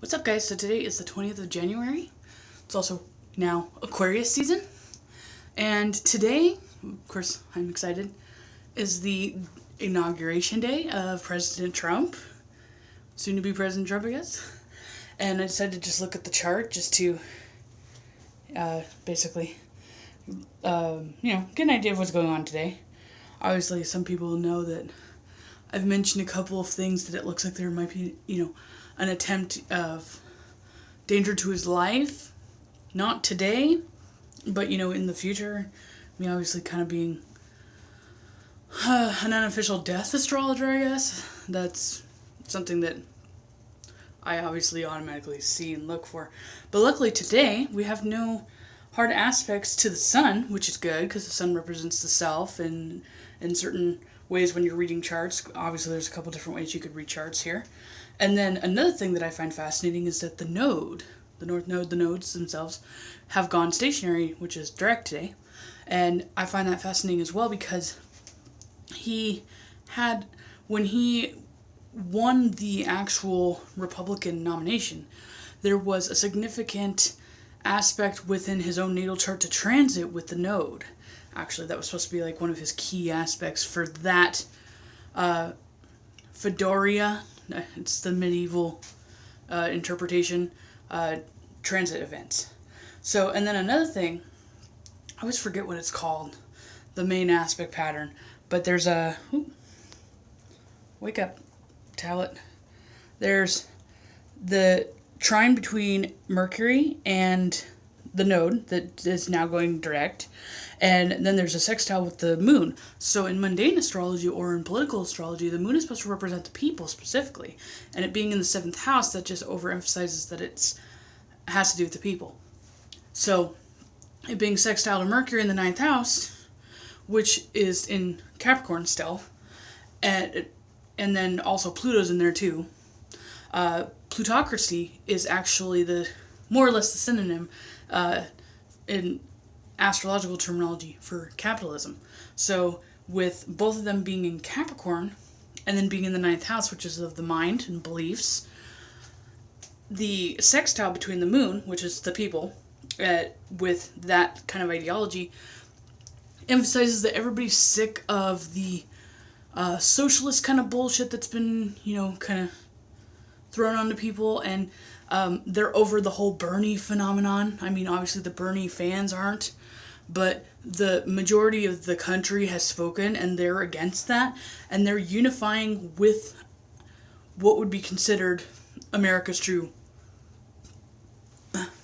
What's up, guys? So today is the 20th of January. It's also now Aquarius season. And today, of course, I'm excited, is the inauguration day of President Trump. Soon to be President Trump, I guess. And I decided to just look at the chart just to basically, get an idea of what's going on today. Obviously, some people know that I've mentioned a couple of things that it looks like there might be, an attempt of danger to his life. Not today, but, in the future. I mean, obviously kind of being an unofficial death astrologer, I guess. That's something that I obviously automatically see and look for. But luckily today, we have no hard aspects to the sun, which is good because the sun represents the self and in certain ways when you're reading charts. Obviously, there's a couple different ways you could read charts here. And then another thing that I find fascinating is that the North Node, the nodes themselves, have gone stationary, which is direct today. And I find that fascinating as well because when he won the actual Republican nomination, there was a significant aspect within his own natal chart to transit with the node. Actually, that was supposed to be like one of his key aspects for that Fedoria. It's the medieval interpretation transit events. So, and then another thing, I always forget what it's called, the main aspect pattern, but there's wake up, tablet. There's the trine between Mercury and the node that is now going direct, and then there's a sextile with the moon. So in mundane astrology or in political astrology, the moon is supposed to represent the people specifically, and it being in the 7th house, that just overemphasizes that it has to do with the people. So it being sextile to Mercury in the 9th house, which is in Capricorn still, and then also Pluto's in there too. Plutocracy is actually the more or less the synonym in astrological terminology for capitalism. So with both of them being in Capricorn and then being in the 9th house, which is of the mind and beliefs, the sextile between the moon, which is the people, with that kind of ideology, emphasizes that everybody's sick of the socialist kind of bullshit that's been, kind of thrown onto people, and they're over the whole Bernie phenomenon. I mean, obviously the Bernie fans aren't, but the majority of the country has spoken, and they're against that, and they're unifying with what would be considered America's true,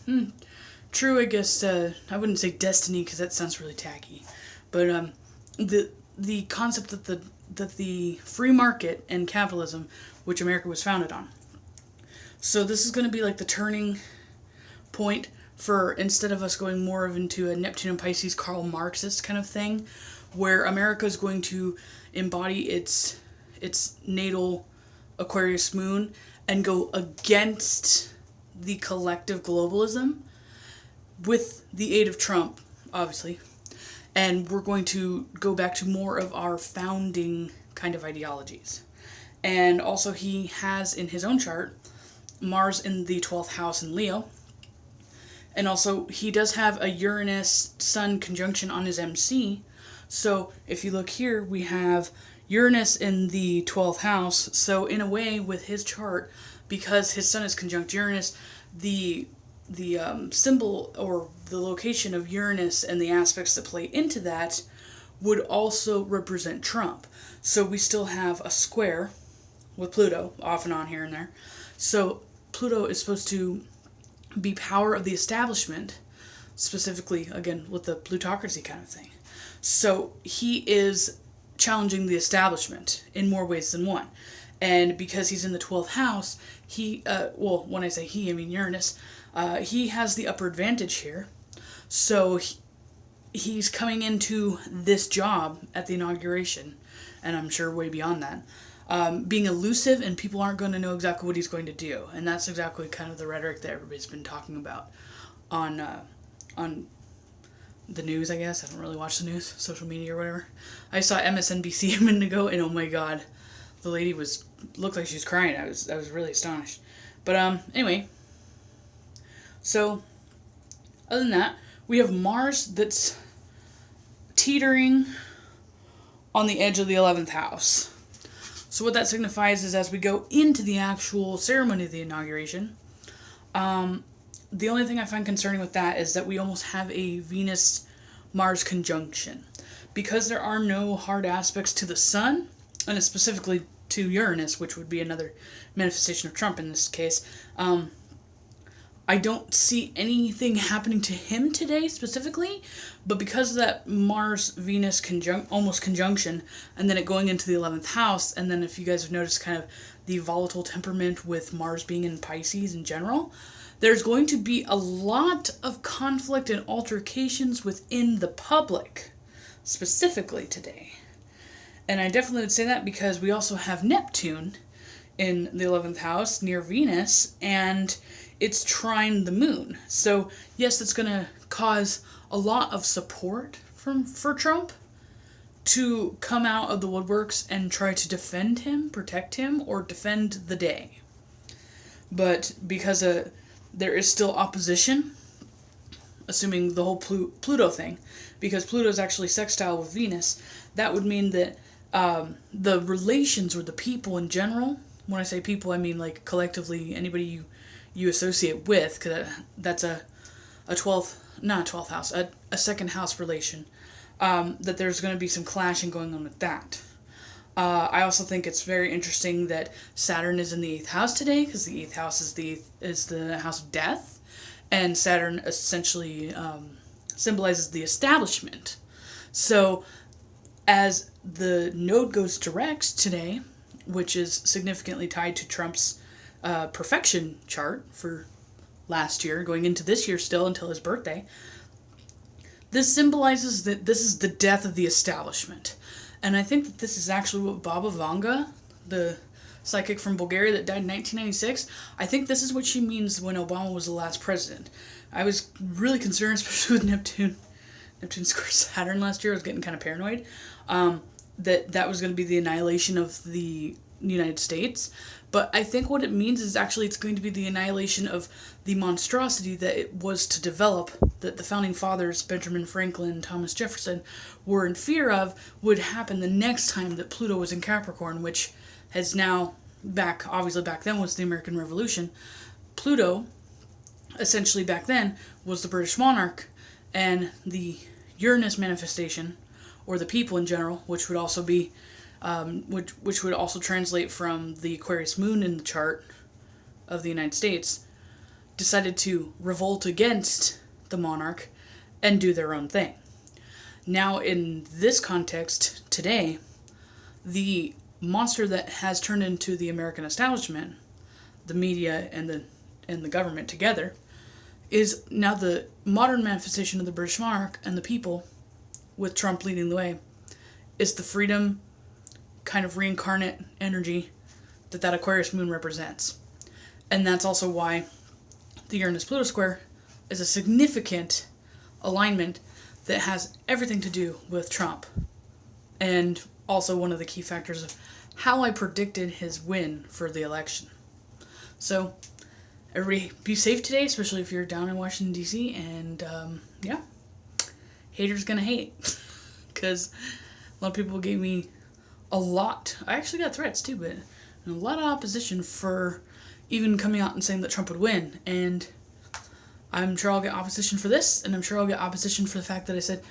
I guess, I wouldn't say destiny, because that sounds really tacky, but the concept that the free market and capitalism, which America was founded on. So this is going to be like the turning point for, instead of us going more of into a Neptune and Pisces Karl Marxist kind of thing, where America is going to embody its natal Aquarius moon and go against the collective globalism with the aid of Trump, obviously. And we're going to go back to more of our founding kind of ideologies. And also he has in his own chart Mars in the 12th house in Leo. And also he does have a Uranus-Sun conjunction on his MC. So if you look here, we have Uranus in the 12th house. So in a way with his chart, because his Sun is conjunct Uranus, the symbol or the location of Uranus and the aspects that play into that would also represent Trump. So we still have a square with Pluto off and on here and there. So Pluto is supposed to be power of the establishment, specifically, again, with the plutocracy kind of thing. So he is challenging the establishment in more ways than one. And because he's in the 12th house, when I say he, I mean Uranus, he has the upper advantage here. So he's coming into this job at the inauguration, and I'm sure way beyond that, being elusive, and people aren't going to know exactly what he's going to do. And that's exactly kind of the rhetoric that everybody's been talking about on the news, I guess. I don't really watch the news, social media or whatever. I saw MSNBC a minute ago, and oh my god, the lady looked like she was crying. I was really astonished. But anyway, so other than that, we have Mars that's teetering on the edge of the 11th house. So what that signifies is as we go into the actual ceremony of the inauguration, the only thing I find concerning with that is that we almost have a Venus-Mars conjunction. Because there are no hard aspects to the sun, and specifically to Uranus, which would be another manifestation of Trump in this case, I don't see anything happening to him today specifically, but because of that Mars-Venus almost conjunction, and then it going into the 11th house, and then if you guys have noticed kind of the volatile temperament with Mars being in Pisces in general, there's going to be a lot of conflict and altercations within the public, specifically today. And I definitely would say that because we also have Neptune in the 11th house near Venus, and it's trine the moon. So yes, it's going to cause a lot of support for Trump to come out of the woodworks and try to defend him, protect him, or defend the day. But because there is still opposition, assuming the whole Pluto thing, because Pluto is actually sextile with Venus, that would mean that the relations or the people in general, when I say people, I mean like collectively anybody you associate with, because that's a 12th, not a 12th house, a second house relation, that there's going to be some clashing going on with that. I also think it's very interesting that Saturn is in the 8th house today, because the 8th house is the house of death, and Saturn essentially symbolizes the establishment. So as the node goes direct today, which is significantly tied to Trump's perfection chart for last year, going into this year still until his birthday, this symbolizes that this is the death of the establishment. And I think that this is actually what Baba Vanga, the psychic from Bulgaria that died in 1996, I think this is what she means when Obama was the last president. I was really concerned, especially with Neptune square Saturn last year. I was getting kind of paranoid that was going to be the annihilation of the United States. But I think what it means is actually it's going to be the annihilation of the monstrosity that it was to develop, that the founding fathers, Benjamin Franklin, Thomas Jefferson, were in fear of would happen the next time that Pluto was in Capricorn, which has now obviously back then was the American Revolution. Pluto, essentially back then, was the British monarch, and the Uranus manifestation, or the people in general, which would also be which would also translate from the Aquarius moon in the chart of the United States, decided to revolt against the monarch and do their own thing. Now, in this context, today, the monster that has turned into the American establishment, the media and the government together, is now the modern manifestation of the British monarch and the people, with Trump leading the way, is the freedom kind of reincarnate energy that Aquarius moon represents. And that's also why the Uranus-Pluto square is a significant alignment that has everything to do with Trump. And also one of the key factors of how I predicted his win for the election. So, everybody be safe today, especially if you're down in Washington, D.C. And, yeah, haters gonna hate. Because a lot of people gave me a lot. I actually got threats too, but a lot of opposition for even coming out and saying that Trump would win. And I'm sure I'll get opposition for this, and I'm sure I'll get opposition for the fact that I said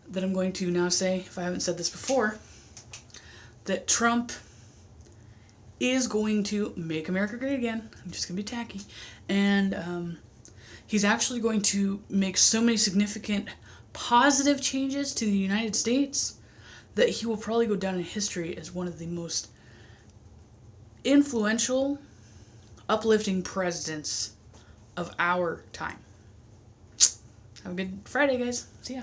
that I'm going to now say, if I haven't said this before, that Trump is going to make America great again. I'm just going to be tacky. And he's actually going to make so many significant positive changes to the United States that he will probably go down in history as one of the most influential, uplifting presidents of our time. Have a good Friday, guys. See ya.